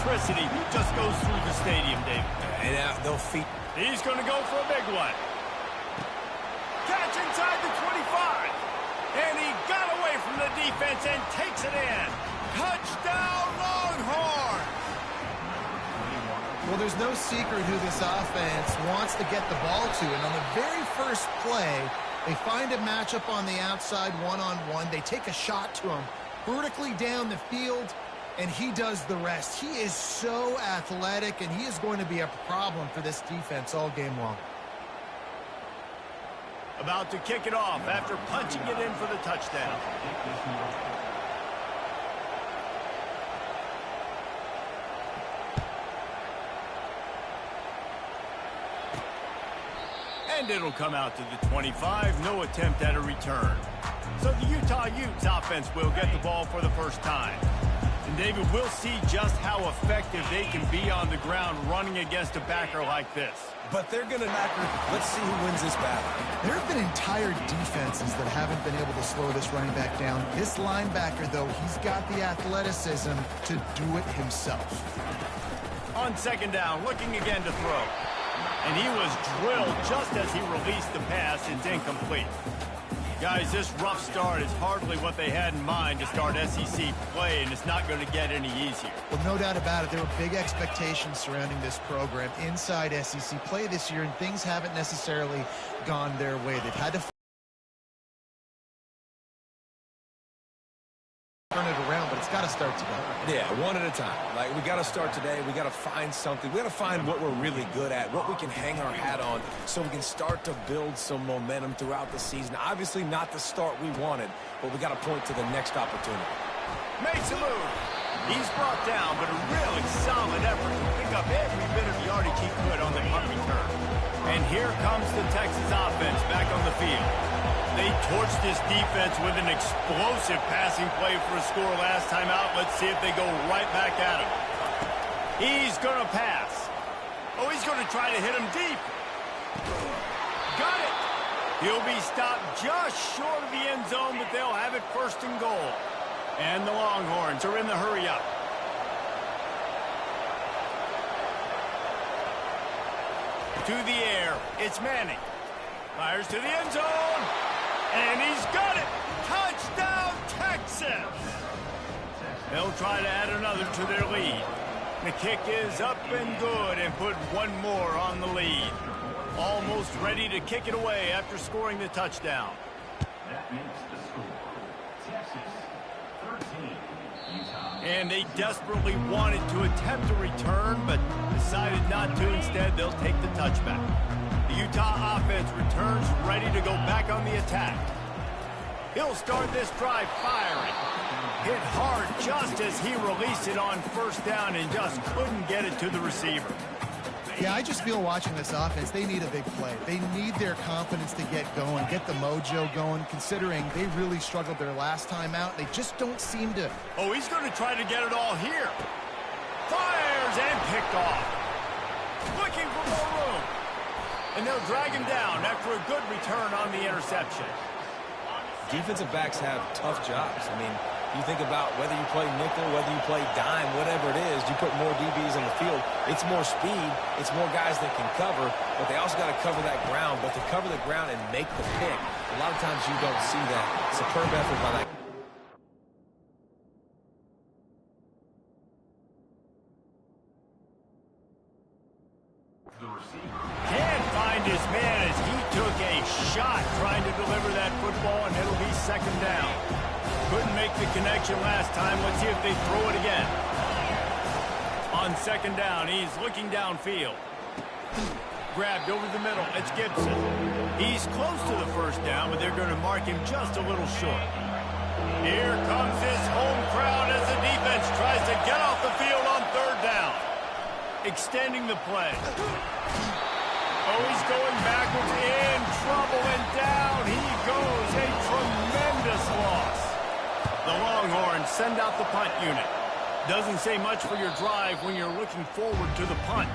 electricity just goes through the stadium, Dave. And they'll feed. He's going to go for a big one. Catch inside the 25. And he got away from the defense and takes it in. Touchdown, Longhorn! Well, there's no secret who this offense wants to get the ball to. And on the very first play, they find a matchup on the outside one-on-one. They take a shot to him vertically down the field, and he does the rest. He is so athletic, and he is going to be a problem for this defense all game long. About to kick it off after punching it in for the touchdown. And it'll come out to the 25. No attempt at a return. So the Utah Utes offense will get the ball for the first time. And David, we'll see just how effective they can be on the ground running against a backer like this. But they're going to knock her. Let's see who wins this battle. There have been entire defenses that haven't been able to slow this running back down. This linebacker, though, he's got the athleticism to do it himself. On second down, looking again to throw. And he was drilled just as he released the pass. It's incomplete. Guys, this rough start is hardly what they had in mind to start SEC play, and it's not going to get any easier. Well, no doubt about it. There were big expectations surrounding this program inside SEC play this year, and things haven't necessarily gone their way. They've had to turn it around, but it's got to start today. Yeah, one at a time. Like, we got to start today. We got to find something. We got to find what we're really good at, what we can hang our hat on, so we can start to build some momentum throughout the season. Obviously, not the start we wanted, but we got to point to the next opportunity. Makes a move. He's brought down, but a really solid effort to pick up every bit of yardage he could on the punt return. And here comes the Texas offense back on the field. They torched this defense with an explosive passing play for a score last time out. Let's see if they go right back at him. He's going to pass. Oh, he's going to try to hit him deep. Got it. He'll be stopped just short of the end zone, but they'll have it first and goal. And the Longhorns are in the hurry-up. To the air, it's Manning. Fires to the end zone. And he's got it! Touchdown, Texas! They'll try to add another to their lead. The kick is up and good and put one more on the lead. Almost ready to kick it away after scoring the touchdown. That makes the score. Texas, 13, Utah. And they desperately wanted to attempt a return, but decided not to. Instead, they'll take the touchback. The Utah offense returns ready to go back on the attack. He'll start this drive firing. Hit hard just as he released it on first down and just couldn't get it to the receiver. Yeah, I just feel watching this offense, they need a big play. They need their confidence to get going, get the mojo going, considering they really struggled their last time out. They just don't seem to. Oh, he's going to try to get it all here. Fires and picked off. Looking for more room. And they'll drag him down after a good return on the interception. Defensive backs have tough jobs. I mean, you think about whether you play nickel, whether you play dime, whatever it is, you put more DBs on the field. It's more speed. It's more guys that can cover, but they also got to cover that ground. But to cover the ground and make the pick, a lot of times you don't see that. Superb effort by that. Can't find his man as he took a shot trying to deliver that football, and it'll be second down. Couldn't make the connection last time. Let's see if they throw it again. On second down, he's looking downfield. Grabbed over the middle. It's Gibson. He's close to the first down, but they're going to mark him just a little short. Here comes this home crowd as the defense tries to get off the field on third down. Extending the play. Oh, he's going backwards, in trouble, and down he goes. A tremendous loss. The Longhorns send out the punt unit. Doesn't say much for your drive when you're looking forward to the punt.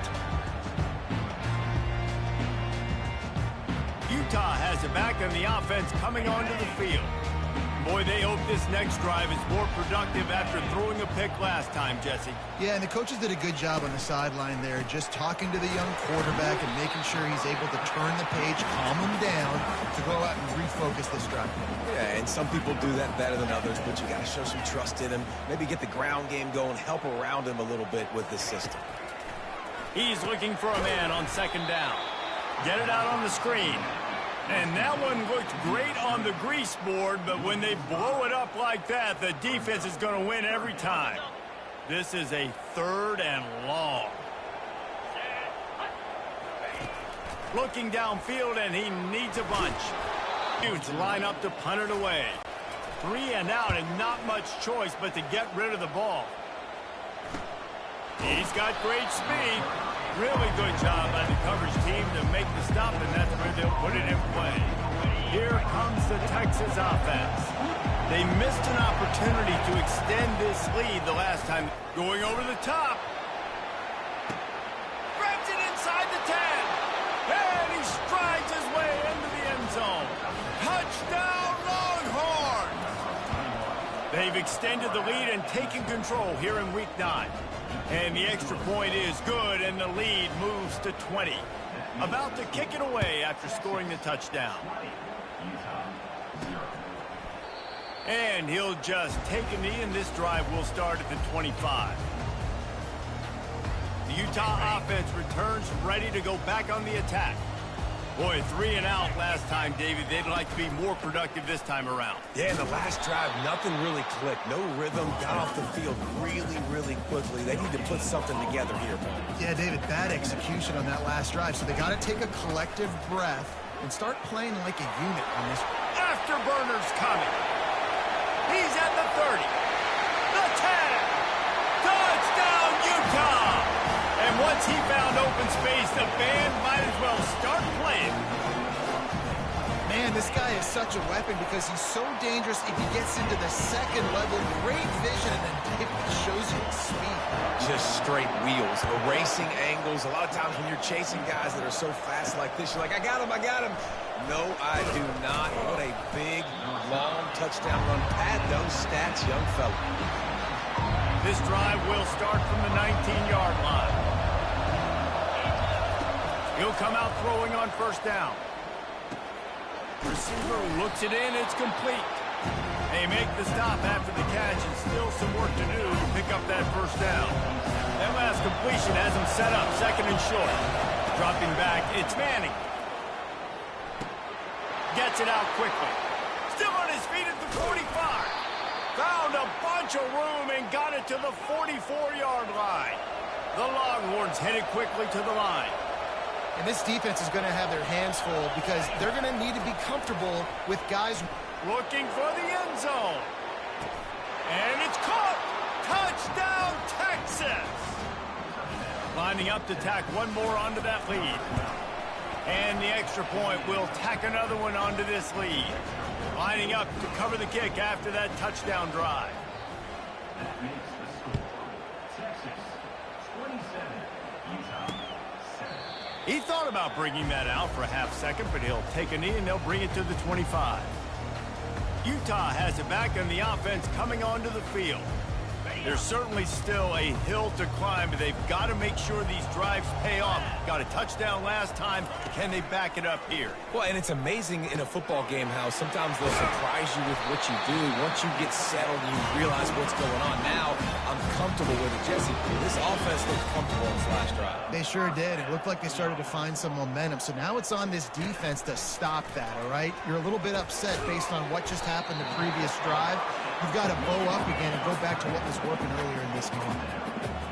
Utah has it back on the offense coming onto the field. Boy, they hope this next drive is more productive after throwing a pick last time, Jesse. Yeah, and the coaches did a good job on the sideline there, just talking to the young quarterback and making sure he's able to turn the page, calm him down to go out and refocus this drive. Yeah, and some people do that better than others, but you got to show some trust in him. Maybe get the ground game going, help around him a little bit with this system. He's looking for a man on second down. Get it out on the screen. And that one looked great on the grease board, but when they blow it up like that, the defense is going to win every time. This is a 3rd and long. Looking downfield, and he needs a bunch. Huge line up to punt it away. 3 and out, and not much choice but to get rid of the ball. He's got great speed. Really good job by the coverage team to make the stop, and that's where they'll put it in play. Here comes the Texas offense. They missed an opportunity to extend this lead the last time. Going over the top. Grabs it inside the 10. And he strides his way into the end zone. Touchdown, Longhorns! They've extended the lead and taken control here in Week 9. And the extra point is good, and the lead moves to 20. About to kick it away after scoring the touchdown. And he'll just take a knee, and this drive will start at the 25. The Utah offense returns ready to go back on the attack. Boy, 3 and out last time, David. They'd like to be more productive this time around. Yeah, in the last drive, nothing really clicked. No rhythm, got off the field really quickly. They need to put something together here. Yeah, David, bad execution on that last drive, so they got to take a collective breath and start playing like a unit on this. Afterburner's coming. He's at the 30. The 10. Touchdown, Utah! And once he found open space, the band might as well start playing. Man, this guy is such a weapon because he's so dangerous if he gets into the second level. Great vision, and then it shows you his speed. Just straight wheels, erasing angles. A lot of times when you're chasing guys that are so fast like this, you're like, I got him. No, I do not. What a big, long touchdown run. Pad those stats, young fella. This drive will start from the 19-yard line. He'll come out throwing on first down. Receiver looks it in. It's complete. They make the stop after the catch, and still some work to do to pick up that first down. That last completion has him set up, 2nd and short. Dropping back, it's Manning. Gets it out quickly. Still on his feet at the 45. Found a bunch of room and got it to the 44-yard line. The Longhorns headed quickly to the line. And this defense is going to have their hands full because they're going to need to be comfortable with guys looking for the end zone. And it's caught. Touchdown, Texas. Lining up to tack one more onto that lead. And the extra point will tack another one onto this lead. Lining up to cover the kick after that touchdown drive. That makes the score. Texas 27, Utah 7. He thought about bringing that out for a half second, but he'll take a knee and they'll bring it to the 25. Utah has it back, and the offense coming onto the field. There's certainly still a hill to climb, but they've got to make sure these drives pay off. Got a touchdown last time. Can they back it up here? Well, and it's amazing in a football game how sometimes they'll surprise you with what you do. Once you get settled and you realize what's going on, now I'm comfortable with it. Jesse, this offense looked comfortable in this last drive. They sure did. It looked like they started to find some momentum. So now it's on this defense to stop that, all right? You're a little bit upset based on what just happened the previous drive. You've got to bow up again and go back to what was working earlier in this game.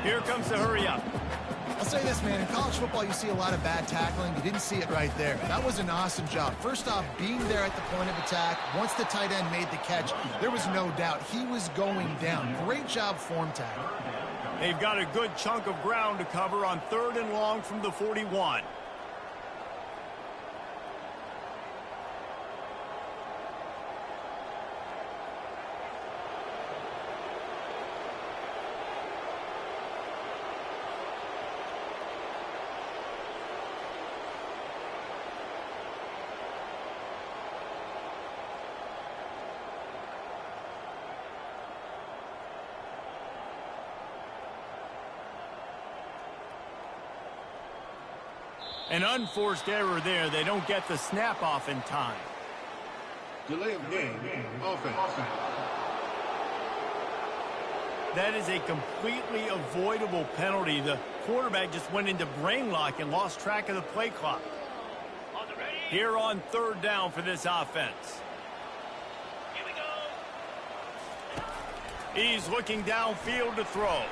Here comes the hurry up. I'll say this, man. In college football, you see a lot of bad tackling. You didn't see it right there. That was an awesome job. First off, being there at the point of attack. Once the tight end made the catch, there was no doubt he was going down. Great job form tackle. They've got a good chunk of ground to cover on 3rd and long from the 41. An unforced error there. They don't get the snap off in time. Delay of game, offense. That is a completely avoidable penalty. The quarterback just went into brain lock and lost track of the play clock. Here on third down for this offense. Here we go. He's looking downfield to throw.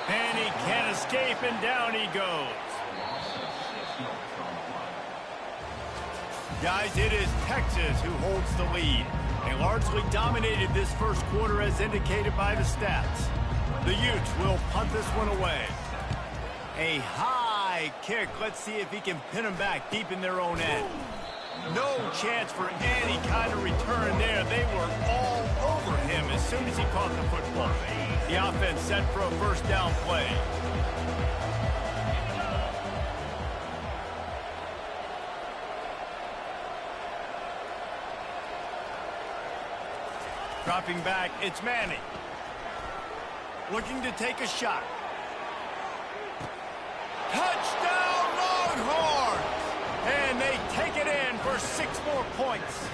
And he can't escape, and down he goes. Guys, it is Texas who holds the lead. They largely dominated this first quarter as indicated by the stats. The Utes will punt this one away. A high kick. Let's see if he can pin them back deep in their own end. No chance for any kind of return there. They were all over him as soon as he caught the football. The offense set for a first down play. Dropping back, it's Manning. Looking to take a shot. Touchdown, Longhorns! And they take it in for 6 more points.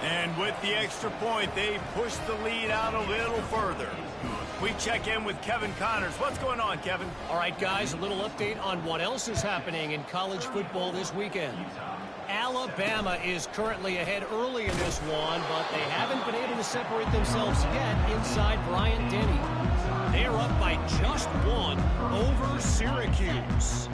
And with the extra point, they push the lead out a little further. We check in with Kevin Connors. What's going on, Kevin? All right, guys, a little update on what else is happening in college football this weekend. Alabama is currently ahead early in this one, but they haven't been able to separate themselves yet inside Bryant-Denny. They're up by just 1 over Syracuse.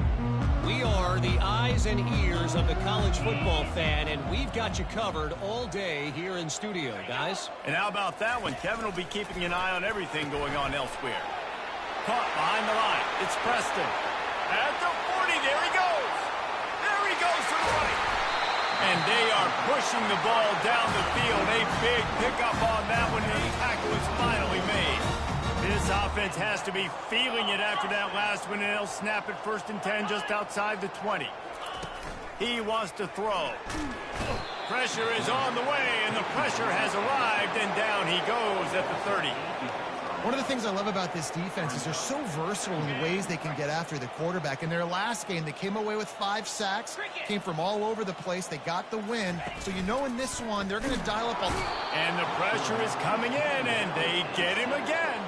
We are the eyes and ears of the college football fan, and we've got you covered all day here in studio, guys. And how about that one? Kevin will be keeping an eye on everything going on elsewhere. Caught behind the line. It's Preston. At the 40, there he goes. There he goes to the right. And they are pushing the ball down the field. A big pickup on that one, and the tackle is finally made. This offense has to be feeling it after that last one, and they'll snap it 1st and 10 just outside the 20. He wants to throw. Pressure is on the way, and the pressure has arrived, and down he goes at the 30. One of the things I love about this defense is they're so versatile in the ways they can get after the quarterback. In their last game, they came away with 5 sacks, came from all over the place. They got the win. So you know in this one, they're going to dial up. And the pressure is coming in, and they get him again.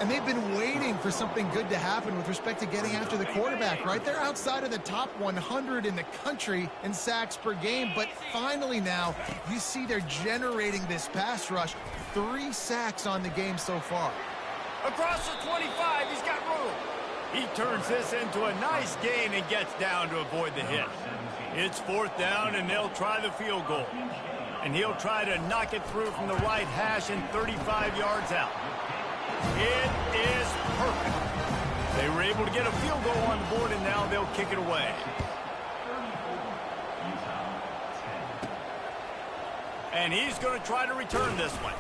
And they've been waiting for something good to happen with respect to getting after the quarterback, right? They're outside of the top 100 in the country in sacks per game, but finally now you see they're generating this pass rush. 3 sacks on the game so far. Across the 25, he's got room. He turns this into a nice gain and gets down to avoid the hit. It's 4th down, and they'll try the field goal. And he'll try to knock it through from the right hash and 35 yards out. It is perfect. They were able to get a field goal on the board, and now they'll kick it away. And he's going to try to return this one.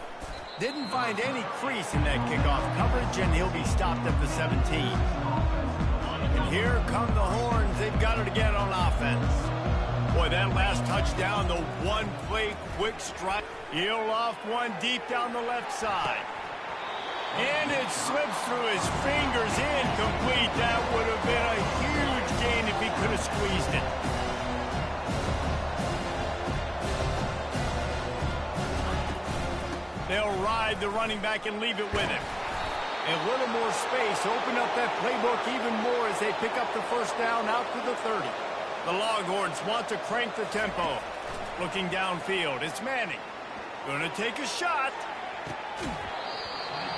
Didn't find any crease in that kickoff coverage, and he'll be stopped at the 17. And here come the Horns. They've got it again on offense. Boy, that last touchdown, the one-play quick strike. He'll loft one deep down the left side. And it slips through his fingers, incomplete. That would have been a huge gain if he could have squeezed it. They'll ride the running back and leave it with him. A little more space, open up that playbook even more as they pick up the first down out to the 30. The Longhorns want to crank the tempo. Looking downfield, it's Manning. Gonna take a shot.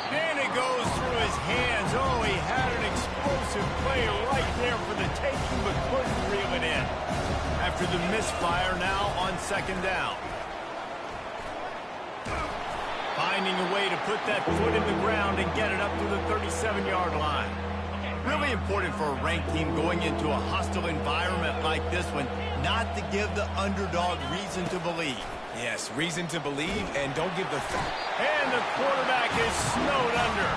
And it goes through his hands. Oh, he had an explosive play right there for the taking, but couldn't reel it in. After the misfire now on 2nd down. Finding a way to put that foot in the ground and get it up to the 37-yard line. Really important for a ranked team going into a hostile environment like this one, not to give the underdog reason to believe. Yes, reason to believe, and don't give the... And the quarterback is snowed under.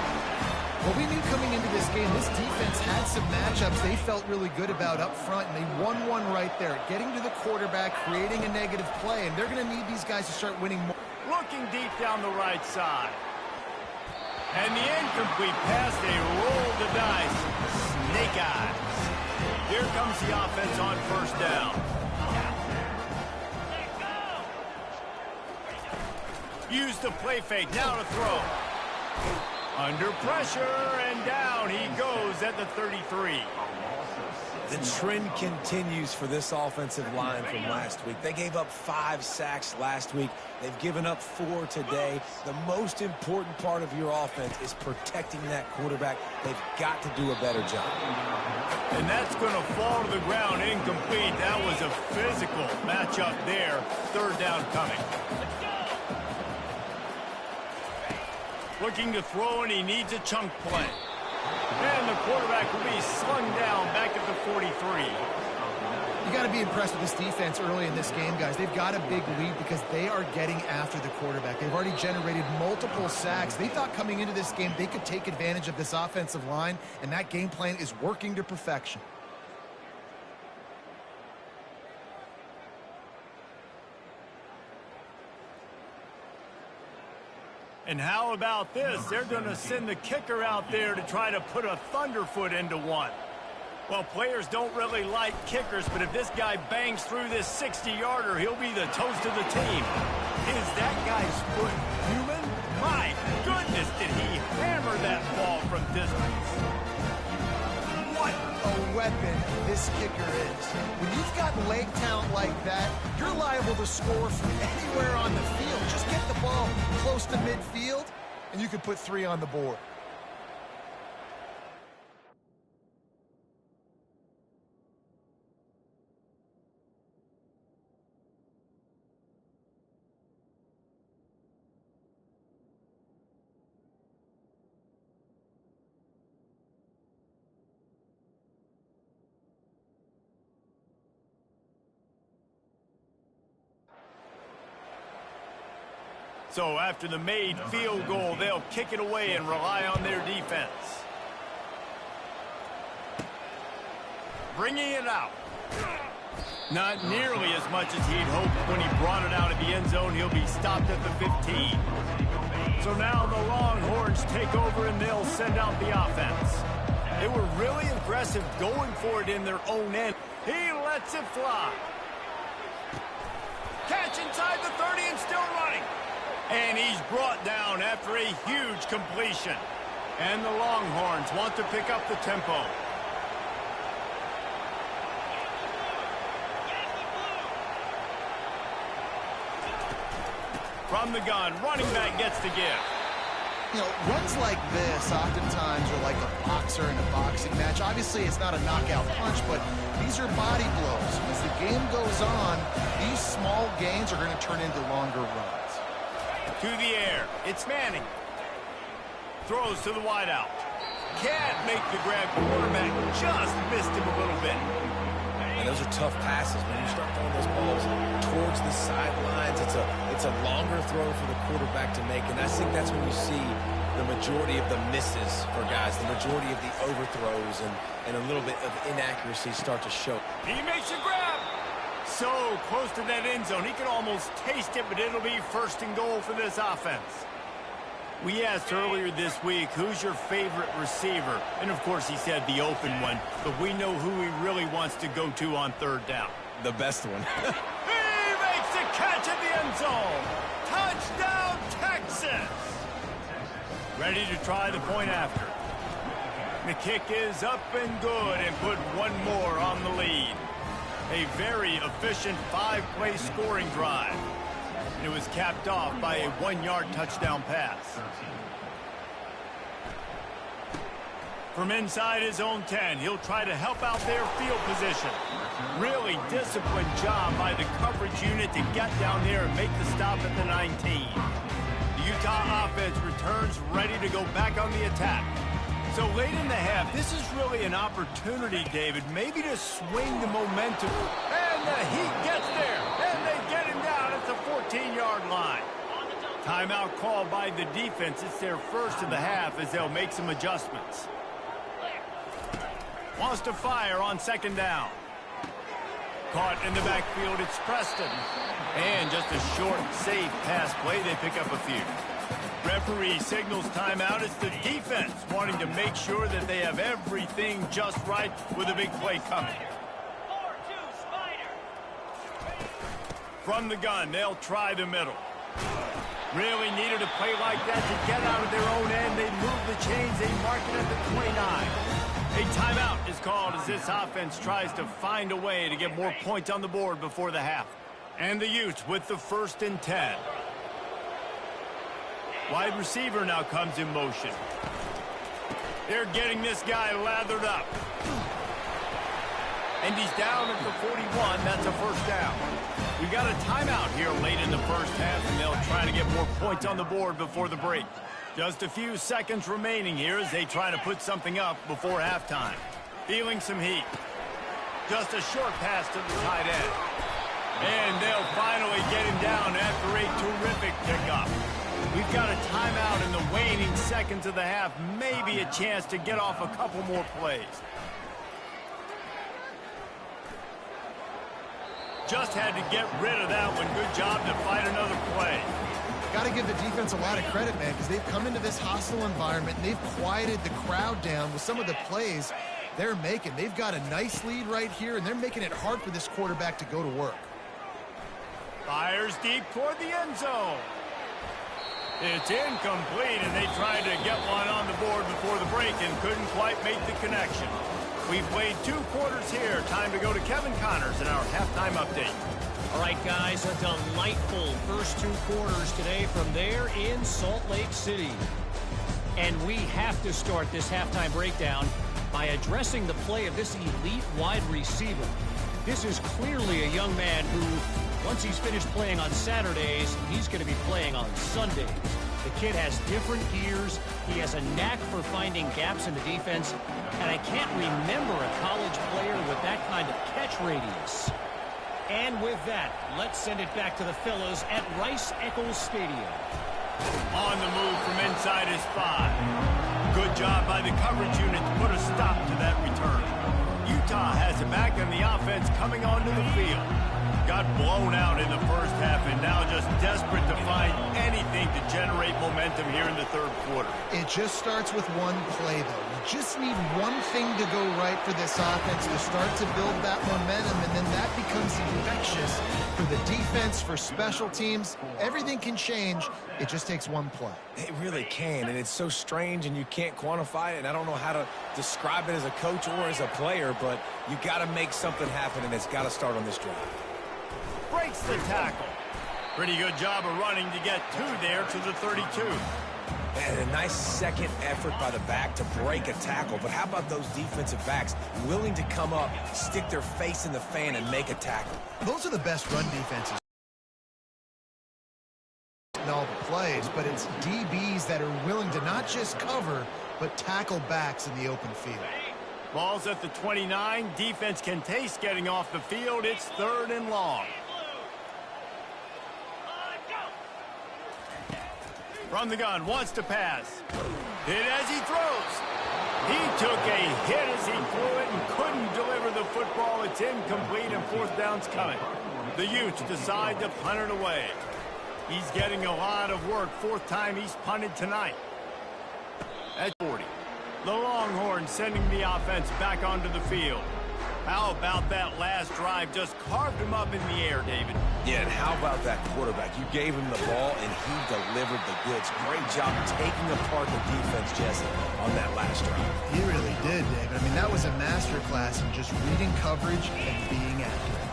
What we knew coming into this game, this defense had some matchups they felt really good about up front, and they won one right there. Getting to the quarterback, creating a negative play, and they're going to need these guys to start winning more. Looking deep down the right side. And the incomplete pass, they roll the dice. Snake eyes. Here comes the offense on first down. Use the play fake, now to throw. Under pressure, and down he goes at the 33. The trend continues for this offensive line from last week. They gave up 5 sacks last week. They've given up 4 today. The most important part of your offense is protecting that quarterback. They've got to do a better job. And that's going to fall to the ground incomplete. That was a physical matchup there. Third down coming. Looking to throw, and he needs a chunk play. And the quarterback will be slung down back at the 43. You got to be impressed with this defense early in this game, guys. They've got a big lead because they are getting after the quarterback. They've already generated multiple sacks. They thought coming into this game they could take advantage of this offensive line, and that game plan is working to perfection. And how about this? They're going to send the kicker out there to try to put a thunderfoot into one. Well, players don't really like kickers, but if this guy bangs through this 60-yarder, he'll be the toast of the team. Is that guy's foot human? My goodness, did he hammer that ball from distance. What a weapon this kicker is. When you've got leg talent like that, you're liable to score from anywhere on the field. Just get the ball close to midfield, and you can put 3 on the board. So after the made field goal, they'll kick it away and rely on their defense. Bringing it out. Not nearly as much as he'd hoped when he brought it out of the end zone. He'll be stopped at the 15. So now the Longhorns take over and they'll send out the offense. They were really aggressive going for it in their own end. He lets it fly. Catch inside the 30 and still running. And he's brought down after a huge completion. And the Longhorns want to pick up the tempo. From the gun, running back gets the give. You know, runs like this oftentimes are like a boxer in a boxing match. Obviously, it's not a knockout punch, but these are body blows. As the game goes on, these small gains are going to turn into longer runs. To the air, it's Manning. Throws to the wideout. Can't make the grab. Quarterback just missed him a little bit. And those are tough passes. When you start throwing those balls towards the sidelines, it's a longer throw for the quarterback to make. And I think that's when you see the majority of the misses for guys, the majority of the overthrows and a little bit of inaccuracy start to show. He makes a grab. So close to that end zone. He can almost taste it, but it'll be first and goal for this offense. We asked earlier this week, who's your favorite receiver? And, of course, he said the open one, but we know who he really wants to go to on third down. The best one. He makes the catch at the end zone. Touchdown, Texas. Ready to try the point after. The kick is up and good and put one more on the lead. A very efficient 5-play scoring drive. It was capped off by a 1-yard touchdown pass. From inside his own 10, he'll try to help out their field position. Really disciplined job by the coverage unit to get down there and make the stop at the 19. The Utah offense returns ready to go back on the attack. So late in the half, this is really an opportunity, David, maybe to swing the momentum. And the Heat gets there, and they get him down at the 14-yard line. Timeout called by the defense. It's their first of the half as they'll make some adjustments. Wants to fire on second down. Caught in the backfield, it's Preston. And just a short, safe pass play, they pick up a few. Referee signals timeout. It's the defense wanting to make sure that they have everything just right with a big play coming. From the gun, they'll try the middle. Really needed a play like that to get out of their own end. They move the chains. They mark it at the 29. A timeout is called as this offense tries to find a way to get more points on the board before the half. And the Utes with the 1st and 10. Wide receiver now comes in motion. They're getting this guy lathered up. And he's down at the 41. That's a 1st down. We got a timeout here late in the 1st half, and they'll try to get more points on the board before the break. Just a few seconds remaining here as they try to put something up before halftime. Feeling some heat. Just a short pass to the tight end. And they'll finally get him down after a terrific pickup. We've got a timeout in the waning seconds of the half. Maybe a chance to get off a couple more plays. Just had to get rid of that one. Good job to fight another play. Got to give the defense a lot of credit, man, because they've come into this hostile environment and they've quieted the crowd down with some of the plays they're making. They've got a nice lead right here, and they're making it hard for this quarterback to go to work. Fires deep toward the end zone. It's incomplete, and they tried to get one on the board before the break and couldn't quite make the connection. We've played 2 quarters here. Time to go to Kevin Connors in our halftime update. All right, guys, a delightful first 2 quarters today from there in Salt Lake City. And we have to start this halftime breakdown by addressing the play of this elite wide receiver. This is clearly a young man who, once he's finished playing on Saturdays, he's going to be playing on Sundays. The kid has different gears. He has a knack for finding gaps in the defense. And I can't remember a college player with that kind of catch radius. And with that, let's send it back to the fellows at Rice-Eccles Stadium. On the move from inside his 5. Good job by the coverage unit to put a stop to that return. Utah has it back, and the offense coming onto the field. Got blown out in the 1st half and now just desperate to find anything to generate momentum here in the 3rd quarter. It just starts with one play, though. You just need one thing to go right for this offense to start to build that momentum, and then that becomes infectious for the defense, for special teams. Everything can change. It just takes one play. It really can, and it's so strange, and you can't quantify it, and I don't know how to describe it as a coach or as a player, but you got to make something happen, and it's got to start on this drive. Breaks the tackle. Pretty good job of running to get 2 there to the 32. And a nice second effort by the back to break a tackle. But how about those defensive backs willing to come up, stick their face in the fan, and make a tackle? Those are the best run defenses in all the plays, but it's DBs that are willing to not just cover, but tackle backs in the open field. Ball's at the 29. Defense can taste getting off the field. It's 3rd and long. From the gun, wants to pass. Hit as he throws. He took a hit as he threw it and couldn't deliver the football. It's incomplete, and 4th down's coming. The Utes decide to punt it away. He's getting a lot of work. 4th time he's punted tonight. At 40. The Longhorns sending the offense back onto the field. How about that last drive? Just carved him up in the air, David. Yeah, and how about that quarterback? You gave him the ball, and he delivered the goods. Great job taking apart the defense, Jesse, on that last drive. He really did, David. I mean, that was a masterclass in just reading coverage and being accurate.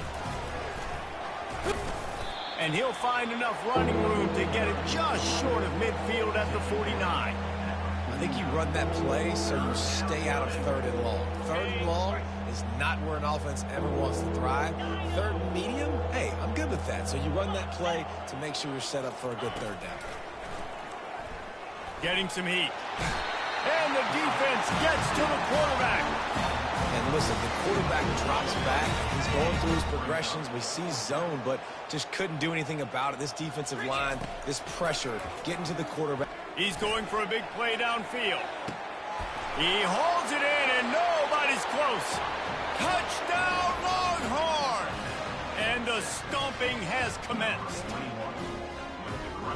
And he'll find enough running room to get it just short of midfield at the 49. I think you run that play so you stay out of 3rd and long. 3rd and long is not where an offense ever wants to thrive. 3rd and medium, hey, I'm good with that. So you run that play to make sure you're set up for a good 3rd down. Getting some heat. And the defense gets to the quarterback. And listen, the quarterback drops back. He's going through his progressions. We see zone, but just couldn't do anything about it. This defensive line, this pressure, getting to the quarterback. He's going for a big play downfield. He holds it in, and nobody's close. Touchdown, Longhorn! And the stomping has commenced.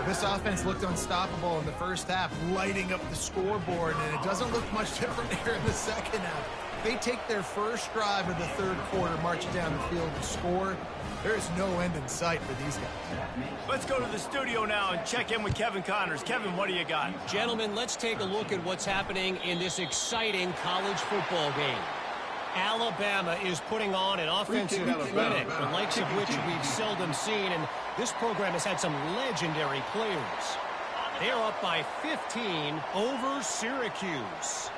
This offense looked unstoppable in the first half, lighting up the scoreboard, and it doesn't look much different here in the second half. They take their first drive of the third quarter, marching down the field to score. There is no end in sight for these guys. Let's go to the studio now and check in with Kevin Connors. Kevin, what do you got? Gentlemen, let's take a look at what's happening in this exciting college football game. Alabama is putting on an offensive clinic, the likes of which we've seldom seen, and this program has had some legendary players. They're up by 15 over Syracuse.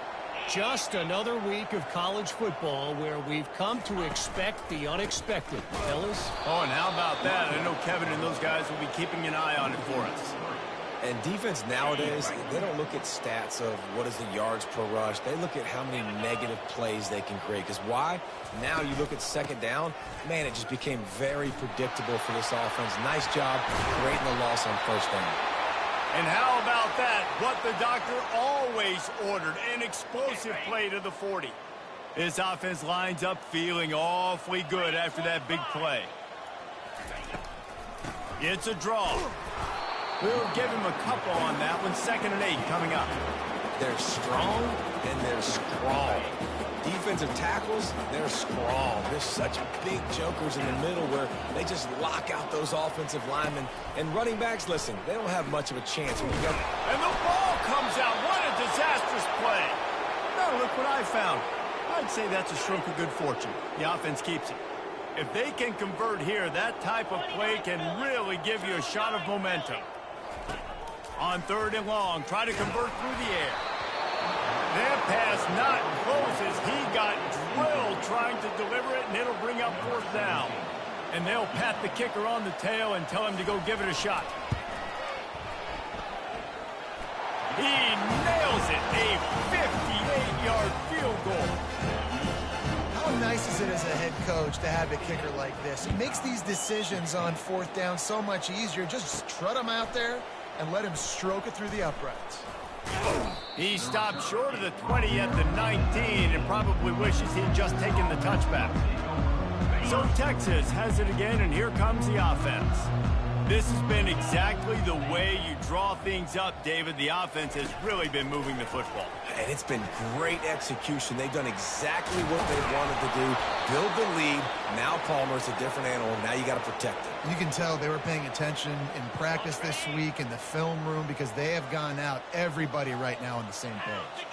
Just another week of college football where we've come to expect the unexpected, fellas. Oh, and how about that? I know Kevin and those guys will be keeping an eye on it for us. And defense nowadays, they don't look at stats of what is the yards per rush. They look at how many negative plays they can create. Because why? Now you look at second down, man, it just became very predictable for this offense. Nice job creating the loss on first down. And how about that? What the doctor always ordered, an explosive play to the 40. This offense lines up feeling awfully good after that big play. It's a draw. We'll give him a couple on that one. 2nd and 8 coming up. They're strong and they're strong. Defensive tackles, they're strong. There's such big jokers in the middle where they just lock out those offensive linemen. And running backs, listen, they don't have much of a chance. And the ball comes out. What a disastrous play. Now look what I found. I'd say that's a stroke of good fortune. The offense keeps it. If they can convert here, that type of play can really give you a shot of momentum. On 3rd and long, try to convert through the air. That pass not closes. He got drilled trying to deliver it, and it'll bring up 4th down. And they'll pat the kicker on the tail and tell him to go give it a shot. He nails it, a 58-yard field goal. How nice is it as a head coach to have a kicker like this? He makes these decisions on 4th down so much easier. Just trot him out there and let him stroke it through the uprights. He stopped short of the 20 at the 19 and probably wishes he'd just taken the touchback. So Texas has it again, and here comes the offense. This has been exactly the way you draw things up, David. The offense has really been moving the football. And it's been great execution. They've done exactly what they wanted to do. Build the lead. Now Palmer's a different animal. Now you got to protect it. You can tell they were paying attention in practice this week in the film room because they have gone out, everybody right now on the same page.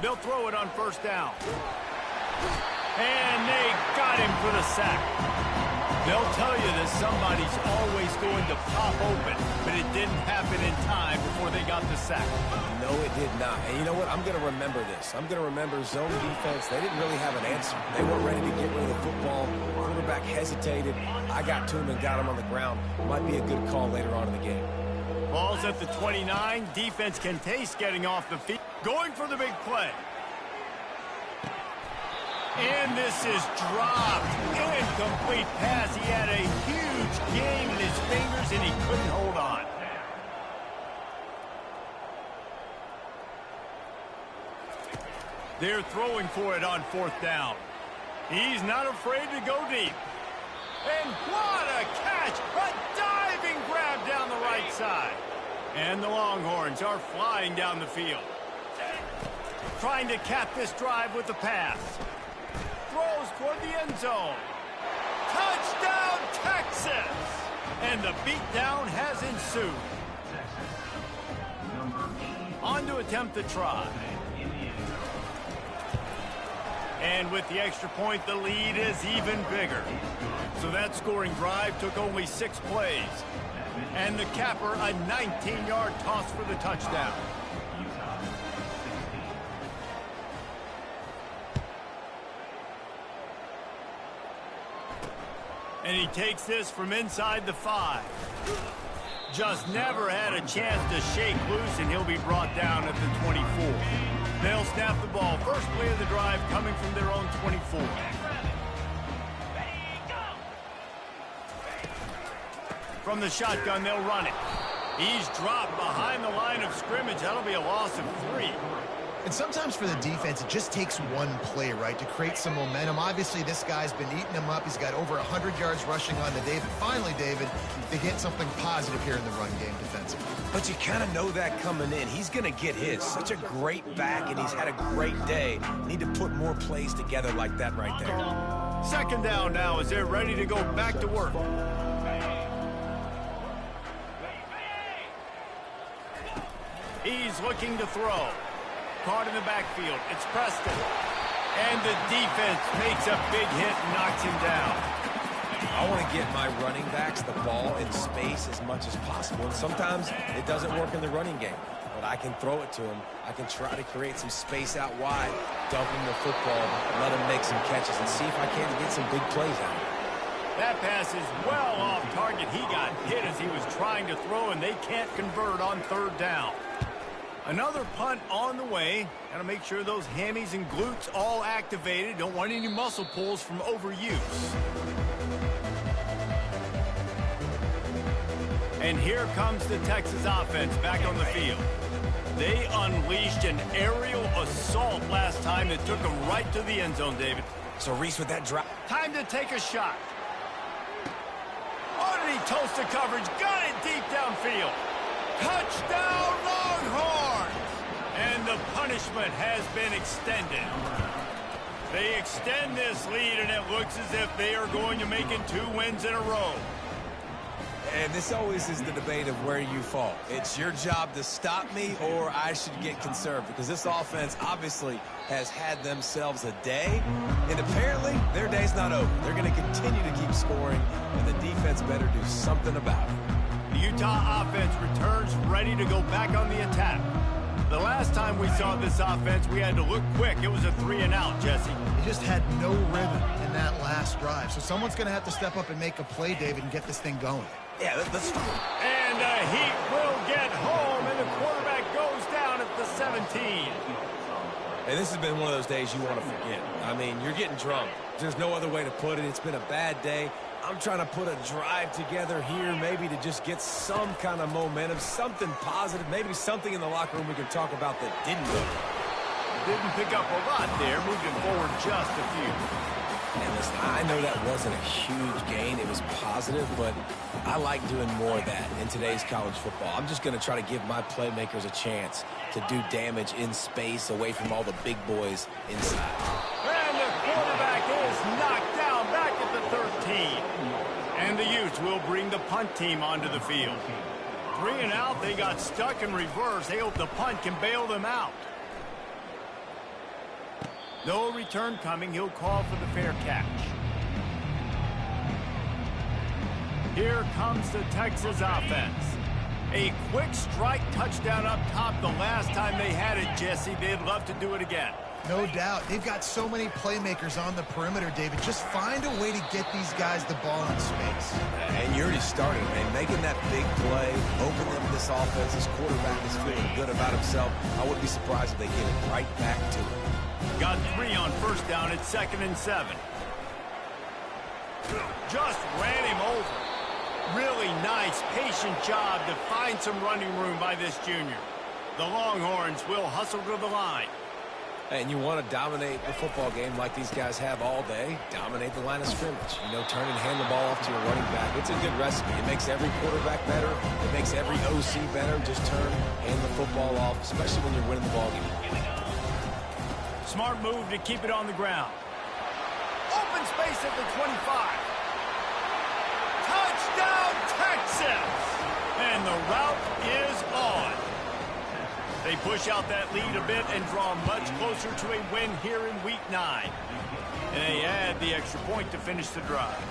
They'll throw it on 1st down. And they got him for the sack. They'll tell you that somebody's always going to pop open, but it didn't happen in time before they got the sack. No, it did not. And you know what? I'm going to remember this. I'm going to remember zone defense. They didn't really have an answer. They weren't ready to get rid of the football. Quarterback hesitated. I got to him and got him on the ground. Might be a good call later on in the game. Ball's at the 29. Defense can taste getting off the feet. Going for the big play. And this is dropped. Incomplete pass. He had a huge gain in his fingers, and he couldn't hold on. They're throwing for it on 4th down. He's not afraid to go deep. And what a catch! A diving grab down the right side. And the Longhorns are flying down the field. Trying to cap this drive with the pass. Throws toward the end zone. Touchdown, Texas! And the beatdown has ensued. On to attempt the try. And with the extra point, the lead is even bigger. So that scoring drive took only 6 plays. And the capper, a 19-yard toss for the touchdown. And he takes this from inside the 5. Just never had a chance to shake loose, and he'll be brought down at the 24. They'll snap the ball. First play of the drive coming from their own 24. From the shotgun, they'll run it. He's dropped behind the line of scrimmage. That'll be a loss of 3. And sometimes for the defense, it just takes one play, right, to create some momentum. Obviously, this guy's been eating them up. He's got over 100 yards rushing on the day. But finally, David, they get something positive here in the run game defensively. But you kind of know that coming in. He's going to get his. Such a great back, and he's had a great day. Need to put more plays together like that right there. Second down now as they're ready to go back to work. He's looking to throw. Caught in the backfield. It's Preston. And the defense makes a big hit and knocks him down. I want to get my running backs the ball in space as much as possible. And sometimes it doesn't work in the running game. But I can throw it to him. I can try to create some space out wide, dump him the football, let him make some catches, and see if I can get some big plays out of it. That pass is well off target. He got hit as he was trying to throw, and they can't convert on third down. Another punt on the way. Got to make sure those hammies and glutes all activated. Don't want any muscle pulls from overuse. And here comes the Texas offense back on the field. They unleashed an aerial assault last time that took them right to the end zone, David. So Reese with that drop. Time to take a shot. Oh, did he toast the coverage? Got it deep downfield. Touchdown, Longhorns! And the punishment has been extended. They extend this lead, and it looks as if they are going to make it 2 wins in a row. And this always is the debate of where you fall. It's your job to stop me, or I should get conserved, because this offense obviously has had themselves a day, and apparently their day's not over. They're going to continue to keep scoring, and the defense better do something about it. The Utah offense returns ready to go back on the attack. The last time we saw this offense, we had to look quick. It was a 3-and-out, Jesse. They just had no rhythm in that last drive. So someone's going to have to step up and make a play, David, and get this thing going. Yeah, let's do it. And the Heat will get home, and the quarterback goes down at the 17. And this has been one of those days you want to forget. I mean, you're getting drunk. There's no other way to put it. It's been a bad day. I'm trying to put a drive together here, maybe to just get some kind of momentum, something positive, maybe something in the locker room we can talk about that didn't go. Didn't pick up a lot there, moved him forward just a few. And listen, I know that wasn't a huge gain. It was positive, but I like doing more of that in today's college football. I'm just going to try to give my playmakers a chance to do damage in space away from all the big boys inside. And the quarterback is knocked down back at the 13. And the Utes will bring the punt team onto the field. 3-and-out, they got stuck in reverse. They hope the punt can bail them out. No return coming. He'll call for the fair catch. Here comes the Texas offense. A quick strike touchdown up top the last time they had it, Jesse. They'd love to do it again. No doubt. They've got so many playmakers on the perimeter, David. Just find a way to get these guys the ball in space. And you're already starting, man. Making that big play, open them this offense. This quarterback is feeling good about himself. I wouldn't be surprised if they get it right back to him. Got 3 on first down at 2nd and 7. Just ran him over. Really nice, patient job to find some running room by this junior. The Longhorns will hustle to the line. And you want to dominate the football game like these guys have all day. Dominate the line of scrimmage. You know, turn and hand the ball off to your running back. It's a good recipe. It makes every quarterback better. It makes every OC better. Just turn, hand the football off, especially when you're winning the ball game. Smart move to keep it on the ground. Open space at the 25. Touchdown, Texas! And the route is on. They push out that lead a bit and draw much closer to a win here in Week 9. And they add the extra point to finish the drive.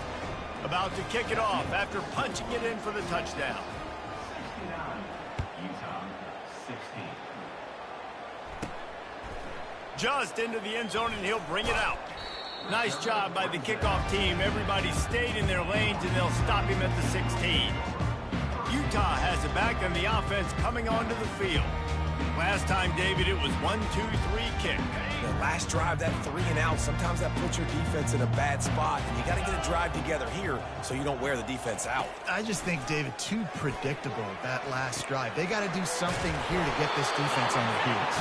About to kick it off after punching it in for the touchdown. 69, Utah, 16. Just into the end zone, and he'll bring it out. Nice job by the kickoff team. Everybody stayed in their lanes, and they'll stop him at the 16. Utah has it back, and the offense coming onto the field. Last time, David, it was 1-2-3 kick. The last drive, that 3 and out, sometimes that puts your defense in a bad spot, and you got to get a drive together here so you don't wear the defense out. I just think, David, too predictable, that last drive. They got to do something here to get this defense on their heels.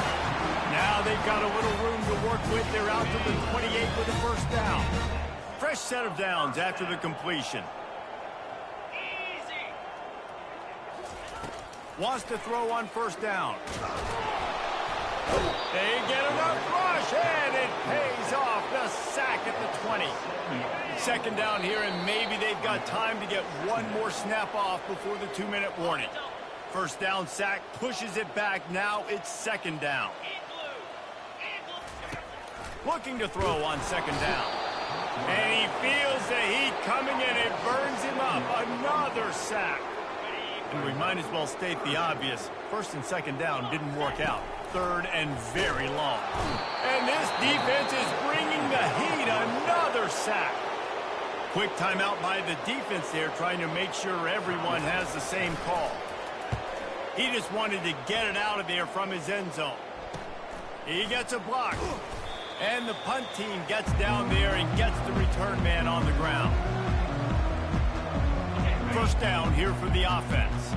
Now they've got a little room to work with. They're out to the 28 with a first down. Fresh set of downs after the completion. Wants to throw on first down. They get enough rush, and it pays off. The sack at the 20. Second down here, and maybe they've got time to get one more snap off before the 2-minute warning. First down sack, pushes it back. Now it's second down. Looking to throw on second down. And he feels the heat coming, and it burns him up. Another sack. And we might as well state the obvious. First and second down didn't work out. Third and very long. And this defense is bringing the heat. Another sack. Quick timeout by the defense there, trying to make sure everyone has the same call. He just wanted to get it out of there from his end zone. He gets a block. And the punt team gets down there and gets the return man on the ground. First down here for the offense.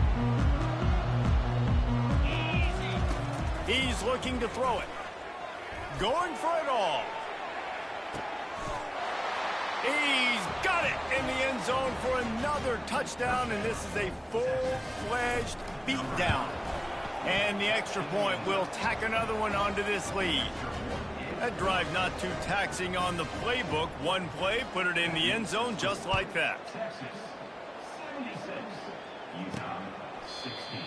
He's looking to throw it. Going for it all. He's got it in the end zone for another touchdown, and this is a full-fledged beatdown. And the extra point will tack another one onto this lead. That drive not too taxing on the playbook. One play, put it in the end zone just like that.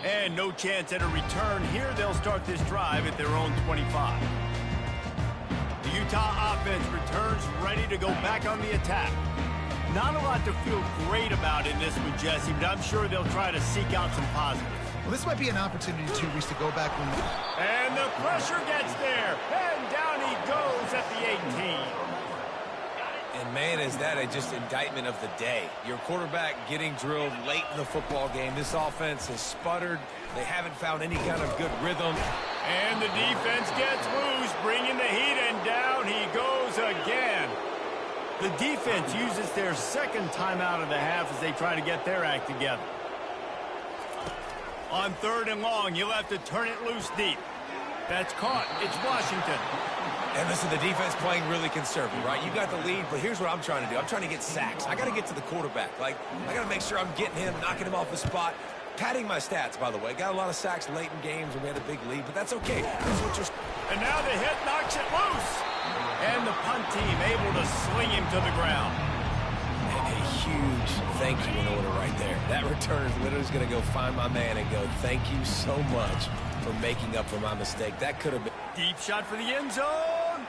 And no chance at a return here. They'll start this drive at their own 25. The Utah offense returns ready to go back on the attack. Not a lot to feel great about in this one, Jesse, but I'm sure they'll try to seek out some positives. Well, this might be an opportunity, too, Reese, to go back. And the pressure gets there. And down he goes at the 18. And, man, is that just indictment of the day. Your quarterback getting drilled late in the football game. This offense has sputtered. They haven't found any kind of good rhythm. And the defense gets loose, bringing the heat, and down he goes again. The defense uses their second timeout of the half as they try to get their act together. On third and long, you'll have to turn it loose deep. That's caught. It's Washington. And listen, the defense playing really conservative, right? You got the lead, but here's what I'm trying to do. I'm trying to get sacks. I got to get to the quarterback. Like, I got to make sure I'm getting him, knocking him off the spot. Padding my stats, by the way. Got a lot of sacks late in games when we had a big lead, but that's okay. That's what you're... And now the hit knocks it loose. And the punt team able to sling him to the ground. And a huge thank you in order right there. That return is literally going to go find my man and go, thank you so much for making up for my mistake. That could have been... Deep shot for the end zone.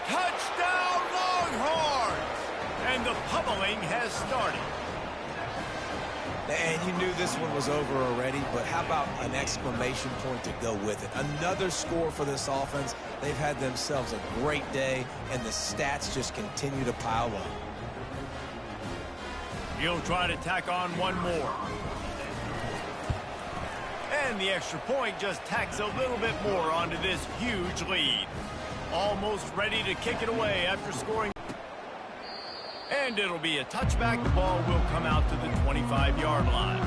Touchdown Longhorns! And the pummeling has started. And you knew this one was over already, but how about an exclamation point to go with it? Another score for this offense. They've had themselves a great day, and the stats just continue to pile up. He'll try to tack on one more. And the extra point just tacks a little bit more onto this huge lead. Almost ready to kick it away after scoring. And it'll be a touchback. The ball will come out to the 25-yard line.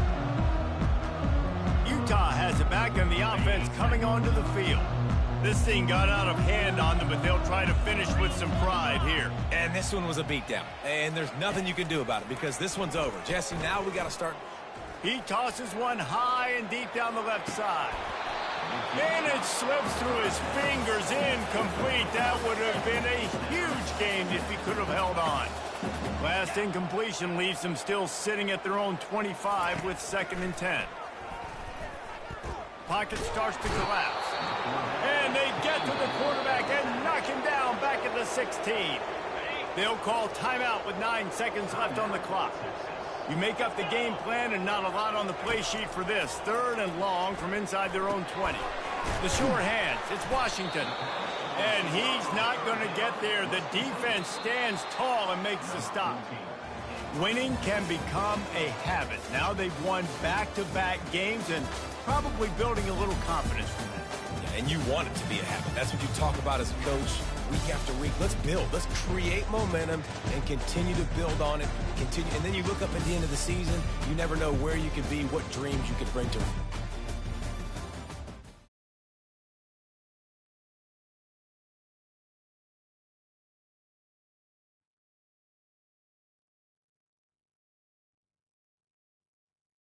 Utah has it back, and the offense coming onto the field. This thing got out of hand on them, but they'll try to finish with some pride here. And this one was a beatdown. And there's nothing you can do about it because this one's over. Jesse, now we got to start. He tosses one high and deep down the left side. And it slips through his fingers, incomplete. That would have been a huge game if he could have held on. Last incompletion leaves them still sitting at their own 25 with 2nd and 10. Pocket starts to collapse. And they get to the quarterback and knock him down back at the 16. They'll call timeout with 9 seconds left on the clock. You make up the game plan and not a lot on the play sheet for this. 3rd and long from inside their own 20. The short hands, it's Washington. And he's not going to get there. The defense stands tall and makes the stop. Winning can become a habit. Now they've won back-to-back games and probably building a little confidence from that. Yeah, and you want it to be a habit. That's what you talk about as a coach week after week. Let's build. Let's create momentum and continue to build on it. And then you look up at the end of the season, you never know where you could be, what dreams you could bring to them.